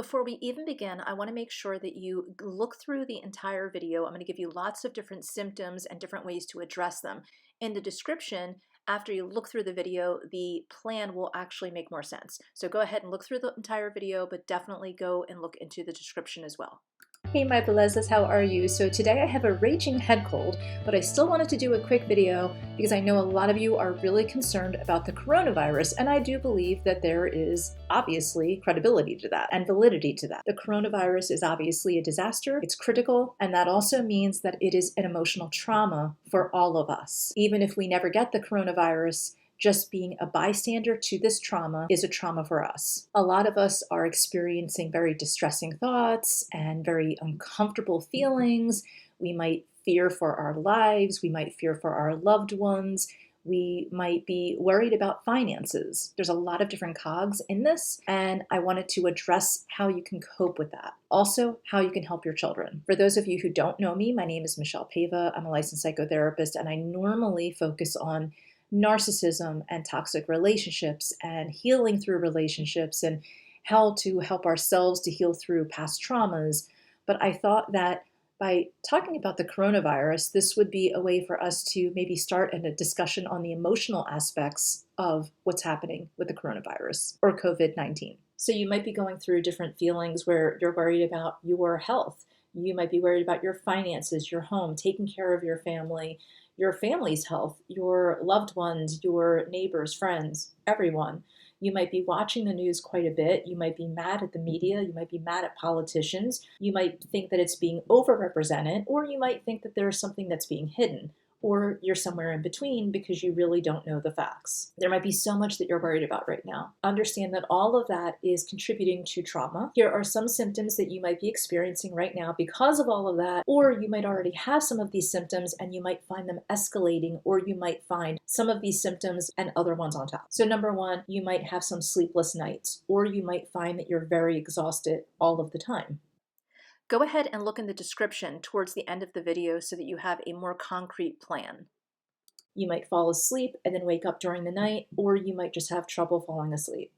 Before we even begin, I want to make sure that you look through the entire video. I'm going to give you lots of different symptoms and different ways to address them. In the description, after you look through the video, the plan will actually make more sense. So go ahead and look through the entire video, but definitely go and look into the description as well. Hey my Belezas, how are you? So today I have a raging head cold, but I still wanted to do a quick video because I know a lot of you are really concerned about the coronavirus, and I do believe that there is obviously credibility to that and validity to that. The coronavirus is obviously a disaster, it's critical, and that also means that it is an emotional trauma for all of us. Even if we never get the coronavirus, just being a bystander to this trauma is a trauma for us. A lot of us are experiencing very distressing thoughts and very uncomfortable feelings. We might fear for our lives. We might fear for our loved ones. We might be worried about finances. There's a lot of different cogs in this, and I wanted to address how you can cope with that. Also, how you can help your children. For those of you who don't know me, my name is Michelle Pava. I'm a licensed psychotherapist, and I normally focus on narcissism and toxic relationships and healing through relationships and how to help ourselves to heal through past traumas. But I thought that by talking about the coronavirus, this would be a way for us to maybe start a discussion on the emotional aspects of what's happening with the coronavirus or COVID-19. So you might be going through different feelings where you're worried about your health. You might be worried about your finances, your home, taking care of your family's health, your loved ones, your neighbors, friends, everyone. You might be watching the news quite a bit. You might be mad at the media. You might be mad at politicians. You might think that it's being overrepresented, or you might think that there's something that's being hidden, or you're somewhere in between because you really don't know the facts. There might be so much that you're worried about right now. Understand that all of that is contributing to trauma. Here are some symptoms that you might be experiencing right now because of all of that, or you might already have some of these symptoms and you might find them escalating, or you might find some of these symptoms and other ones on top. So number one, you might have some sleepless nights, or you might find that you're very exhausted all of the time. Go ahead and look in the description towards the end of the video so that you have a more concrete plan. You might fall asleep and then wake up during the night, or you might just have trouble falling asleep.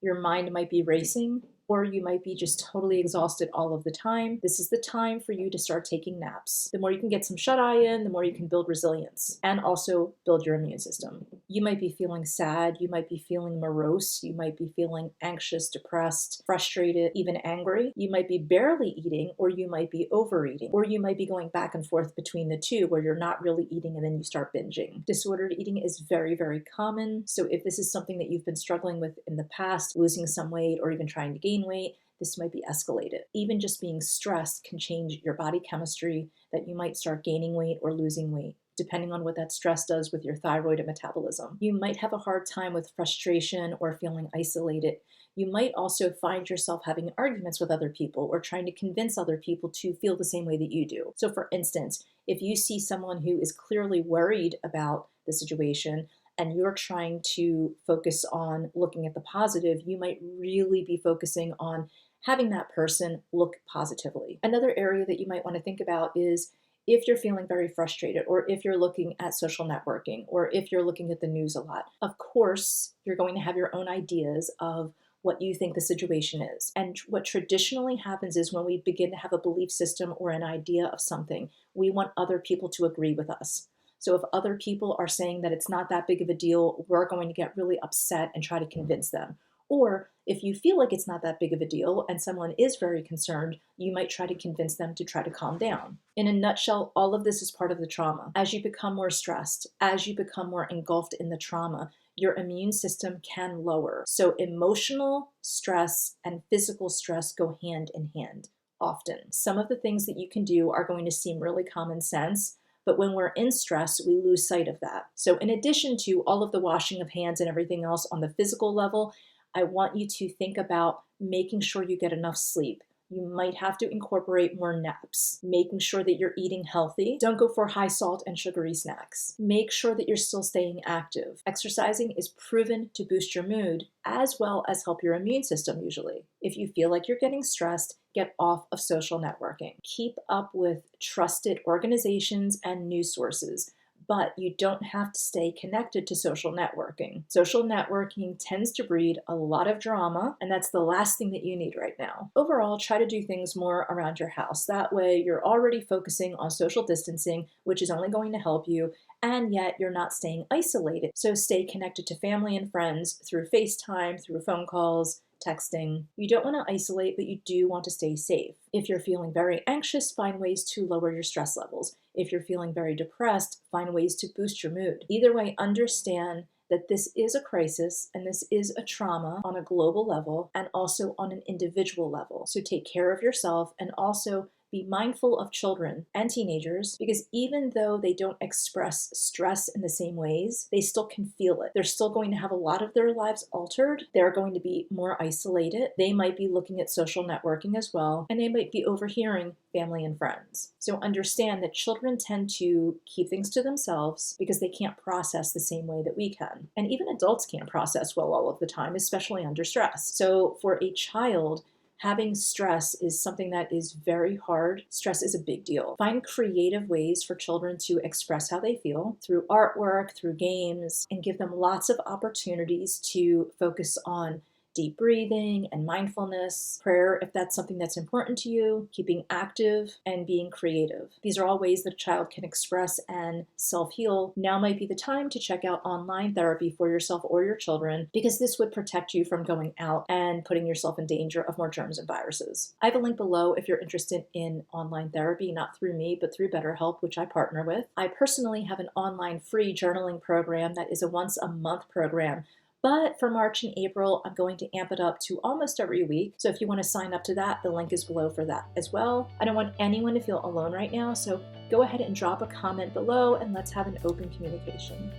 Your mind might be racing, or you might be just totally exhausted all of the time. This is the time for you to start taking naps. The more you can get some shut-eye in, the more you can build resilience and also build your immune system. You might be feeling sad, you might be feeling morose, you might be feeling anxious, depressed, frustrated, even angry. You might be barely eating, or you might be overeating, or you might be going back and forth between the two where you're not really eating and then you start binging. Disordered eating is very, very common. So if this is something that you've been struggling with in the past, losing some weight or even trying to gain weight, this might be escalated. Even just being stressed can change your body chemistry, that you might start gaining weight or losing weight, depending on what that stress does with your thyroid and metabolism. You might have a hard time with frustration or feeling isolated. You might also find yourself having arguments with other people or trying to convince other people to feel the same way that you do. So for instance, if you see someone who is clearly worried about the situation, and you're trying to focus on looking at the positive, you might really be focusing on having that person look positively. Another area that you might want to think about is if you're feeling very frustrated, or if you're looking at social networking, or if you're looking at the news a lot. Of course, you're going to have your own ideas of what you think the situation is. And what traditionally happens is when we begin to have a belief system or an idea of something, we want other people to agree with us. So if other people are saying that it's not that big of a deal, we're going to get really upset and try to convince them. Or if you feel like it's not that big of a deal and someone is very concerned, you might try to convince them to try to calm down. In a nutshell, all of this is part of the trauma. As you become more stressed, as you become more engulfed in the trauma, your immune system can lower. So emotional stress and physical stress go hand in hand often. Some of the things that you can do are going to seem really common sense, but when we're in stress, we lose sight of that. So in addition to all of the washing of hands and everything else on the physical level, I want you to think about making sure you get enough sleep. You might have to incorporate more naps, making sure that you're eating healthy. Don't go for high salt and sugary snacks. Make sure that you're still staying active. Exercising is proven to boost your mood as well as help your immune system usually. If you feel like you're getting stressed, get off of social networking. Keep up with trusted organizations and news sources. but you don't have to stay connected to social networking. Social networking tends to breed a lot of drama, and that's the last thing that you need right now. Overall, try to do things more around your house. That way, you're already focusing on social distancing, which is only going to help you, and yet you're not staying isolated. So stay connected to family and friends through FaceTime, through phone calls, texting. You don't want to isolate, but you do want to stay safe. If you're feeling very anxious, find ways to lower your stress levels. If you're feeling very depressed, find ways to boost your mood. Either way, understand that this is a crisis and this is a trauma on a global level and also on an individual level. So take care of yourself and also be mindful of children and teenagers, because even though they don't express stress in the same ways, they still can feel it. They're still going to have a lot of their lives altered. They're going to be more isolated. They might be looking at social networking as well, and they might be overhearing family and friends. So understand that children tend to keep things to themselves because they can't process the same way that we can. And even adults can't process well all of the time, especially under stress. So for a child, having stress is something that is very hard. Stress is a big deal. Find creative ways for children to express how they feel through artwork, through games, and give them lots of opportunities to focus on deep breathing and mindfulness, prayer if that's something that's important to you, keeping active, and being creative. These are all ways that a child can express and self-heal. Now might be the time to check out online therapy for yourself or your children, because this would protect you from going out and putting yourself in danger of more germs and viruses. I have a link below if you're interested in online therapy, not through me, but through BetterHelp, which I partner with. I personally have an online free journaling program that is a once-a-month program. But for March and April, I'm going to amp it up to almost every week. So if you want to sign up to that, the link is below for that as well. I don't want anyone to feel alone right now, so go ahead and drop a comment below and let's have an open communication.